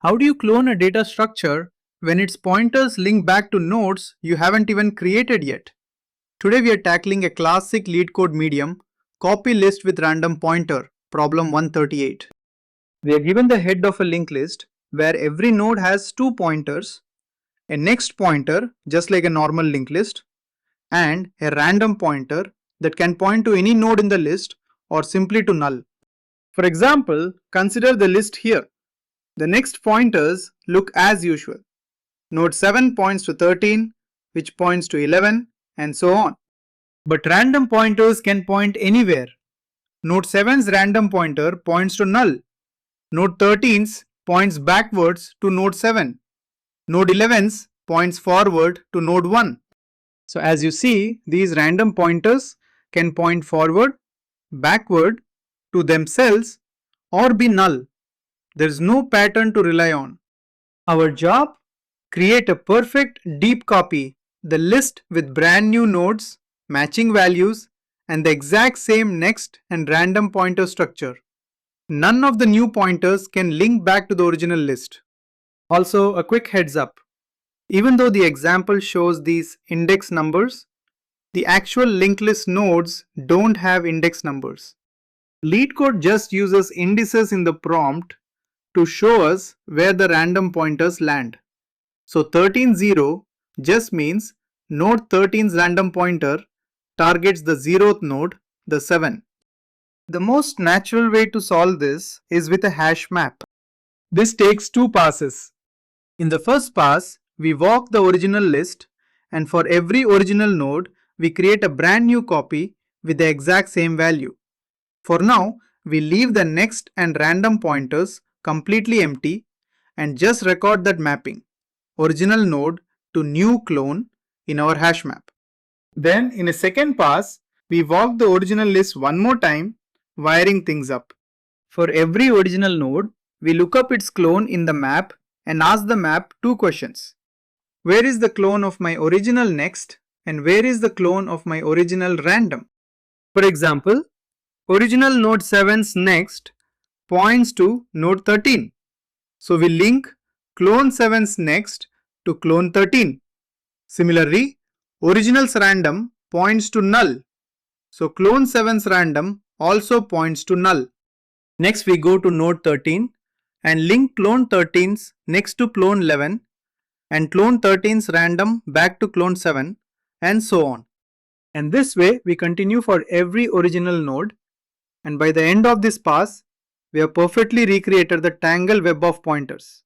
How do you clone a data structure when its pointers link back to nodes you haven't even created yet? Today we are tackling a classic Leetcode medium, copy list with random pointer, problem 138. We are given the head of a linked list where every node has two pointers, a next pointer just like a normal linked list, and a random pointer that can point to any node in the list or simply to null. For example, consider the list here. The next pointers look as usual. Node 7 points to 13, which points to 11, and so on. But random pointers can point anywhere. Node 7's random pointer points to null. Node 13's points backwards to node 7. Node 11's points forward to node 1. So as you see, these random pointers can point forward, backward, to themselves, or be null. There is no pattern to rely on. Our job? Create a perfect deep copy, the list with brand new nodes, matching values, and the exact same next and random pointer structure. None of the new pointers can link back to the original list. Also, a quick heads up. Even though the example shows these index numbers, the actual linked list nodes don't have index numbers. Leetcode just uses indices in the prompt to show us where the random pointers land. So 13.0 just means node 13's random pointer targets the 0th node, the 7. The most natural way to solve this is with a hash map. This takes two passes. In the first pass, we walk the original list, and for every original node, we create a brand new copy with the exact same value. For now, we leave the next and random pointers completely empty and just record that mapping, original node to new clone, in our hash map. Then in a second pass, we walk the original list one more time, wiring things up. For every original node, we look up its clone in the map and ask the map two questions. Where is the clone of my original next, and where is the clone of my original random? For example, original node 7's next points to node 13. So we link clone 7's next to clone 13. Similarly, original's random points to null. So clone 7's random also points to null. Next we go to node 13 and link clone 13's next to clone 11 and clone 13's random back to clone 7 and so on. And this way we continue for every original node, and by the end of this pass, we have perfectly recreated the tangled web of pointers.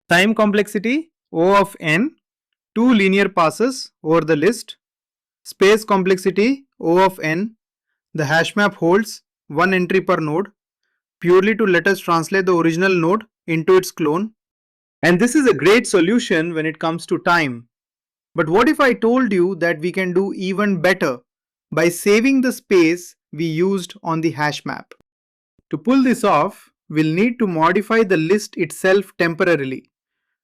Time complexity O of n, 2 linear passes over the list. Space complexity O of n, the hash map holds 1 entry per node, purely to let us translate the original node into its clone. And this is a great solution when it comes to time. But what if I told you that we can do even better by saving the space we used on the hash map? To pull this off, we'll need to modify the list itself temporarily.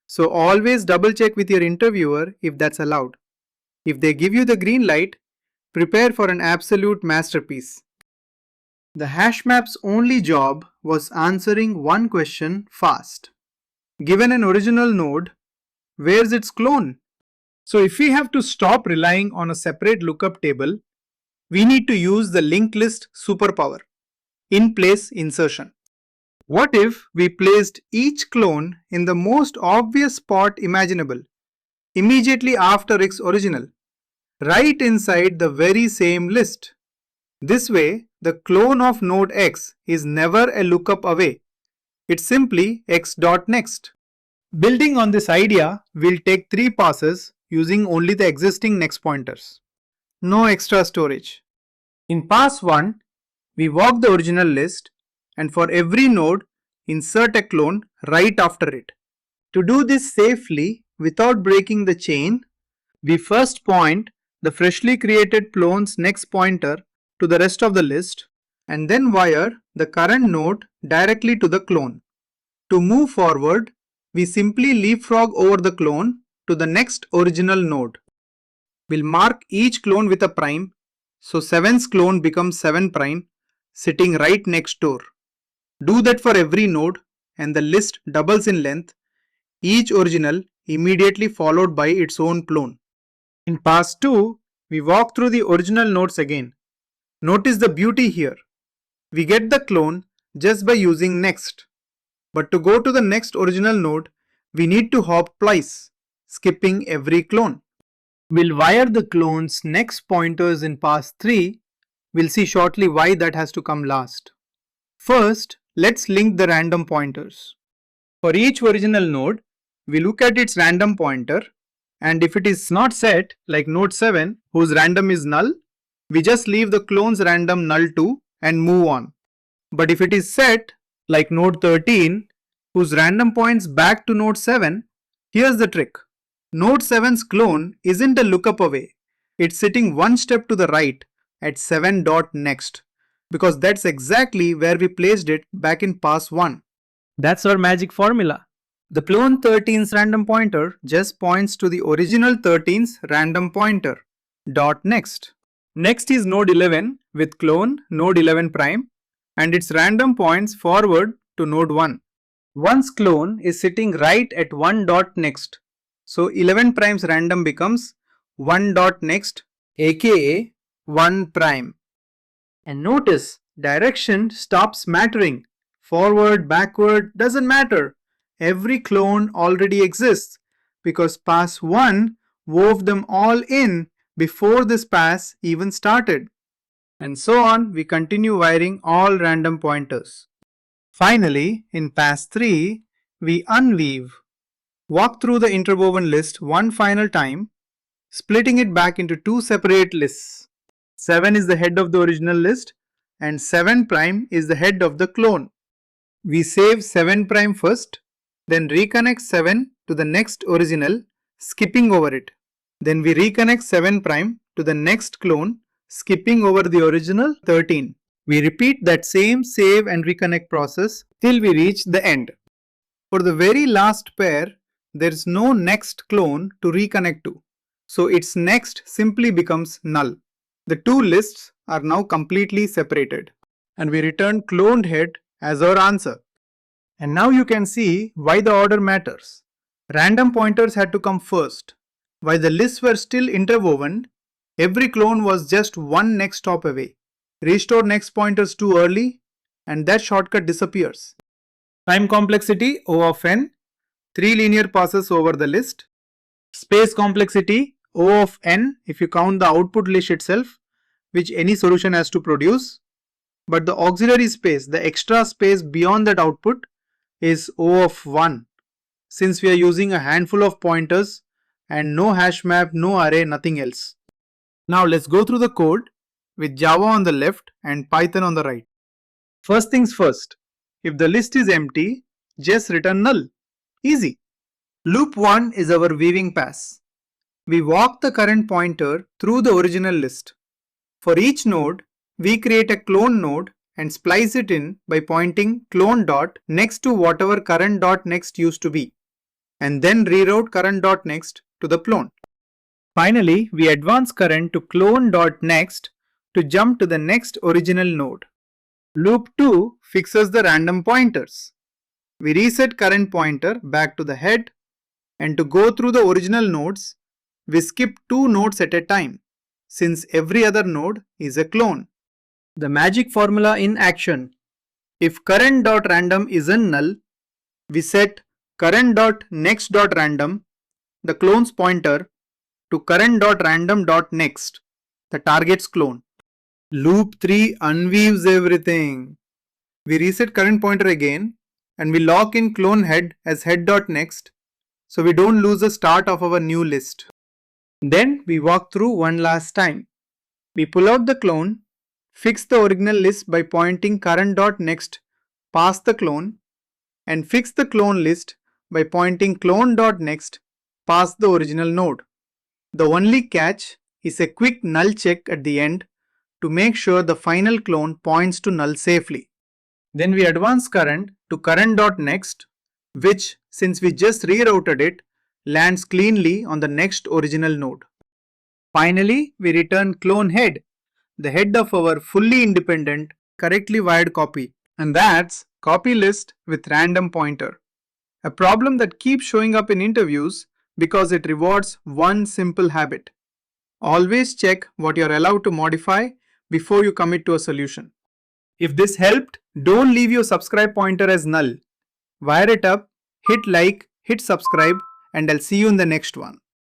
So always double check with your interviewer if that's allowed. If they give you the green light, prepare for an absolute masterpiece. The hash map's only job was answering one question fast. Given an original node, where's its clone? So if we have to stop relying on a separate lookup table, we need to use the linked list superpower, in-place insertion. What if we placed each clone in the most obvious spot imaginable, immediately after its original, right inside the very same list? This way, the clone of node X is never a lookup away. It's simply X.next. Building on this idea, we'll take 3 passes using only the existing next pointers. No extra storage. In pass 1, we walk the original list, and for every node, insert a clone right after it. To do this safely without breaking the chain, we first point the freshly created clone's next pointer to the rest of the list and then wire the current node directly to the clone. To move forward, we simply leapfrog over the clone to the next original node. We'll mark each clone with a prime, so 7's clone becomes 7 prime, sitting right next door. Do that for every node and the list doubles in length, each original immediately followed by its own clone. In pass 2, we walk through the original nodes again. Notice the beauty here. We get the clone just by using next. But to go to the next original node, we need to hop twice, skipping every clone. We'll wire the clone's next pointers in pass 3. We'll see shortly why that has to come last. First, let's link the random pointers. For each original node, we look at its random pointer, and if it is not set, like node 7, whose random is null, we just leave the clone's random null too and move on. But if it is set, like node 13, whose random points back to node 7, here's the trick. Node 7's clone isn't a lookup away. It's sitting one step to the right at 7.next, because that's exactly where we placed it back in pass 1. That's our magic formula. The clone 13's random pointer just points to the original 13's random pointer. .next. Next is node 11 with clone node 11 prime and its random points forward to node 1. One's clone is sitting right at 1.next. So 11 prime's random becomes 1.next, aka 1 prime. And notice, direction stops mattering. Forward, backward, doesn't matter. Every clone already exists because pass 1 wove them all in before this pass even started. And so on, we continue wiring all random pointers. Finally, in pass 3, we unweave. Walk through the interwoven list one final time, splitting it back into two separate lists. 7 is the head of the original list and 7 prime is the head of the clone. We save 7 prime first, then reconnect 7 to the next original, skipping over it. Then we reconnect 7 prime to the next clone, skipping over the original 13. We repeat that same save and reconnect process till we reach the end. For the very last pair, there is no next clone to reconnect to, so its next simply becomes null. The two lists are now completely separated, and we return cloned head as our answer. And now you can see why the order matters. Random pointers had to come first. While the lists were still interwoven, every clone was just one next hop away. Restore next pointers too early, and that shortcut disappears. Time complexity O of n, 3 linear passes over the list. Space complexity O of n if you count the output list itself, which any solution has to produce. But the auxiliary space, the extra space beyond that output, is O of 1, since we are using a handful of pointers and no hash map, no array, nothing else. Now let's go through the code with Java on the left and Python on the right. First things first, if the list is empty, just return null. Easy. Loop 1 is our weaving pass. We walk the current pointer through the original list. For each node, we create a clone node and splice it in by pointing clone dot next to whatever current dot next used to be, and then reroute current dot next to the clone. Finally, we advance current to clone dot next to jump to the next original node. Loop 2 fixes the random pointers. We reset current pointer back to the head, and to go through the original nodes, we skip 2 nodes at a time, since every other node is a clone. The magic formula in action. If current.random isn't null, we set current.next.random, the clone's pointer, to current.random.next, the target's clone. Loop 3 unweaves everything. We reset current pointer again and we lock in clone head as head.next, so we don't lose the start of our new list. Then we walk through one last time. We pull out the clone, fix the original list by pointing current.next past the clone, and fix the clone list by pointing clone.next past the original node. The only catch is a quick null check at the end to make sure the final clone points to null safely. Then we advance current to current.next, which, since we just rerouted it, lands cleanly on the next original node. Finally, we return clone head, the head of our fully independent, correctly wired copy. And that's copy list with random pointer. A problem that keeps showing up in interviews because it rewards one simple habit. Always check what you're allowed to modify before you commit to a solution. If this helped, don't leave your subscribe pointer as null. Wire it up, hit like, hit subscribe, and I'll see you in the next one.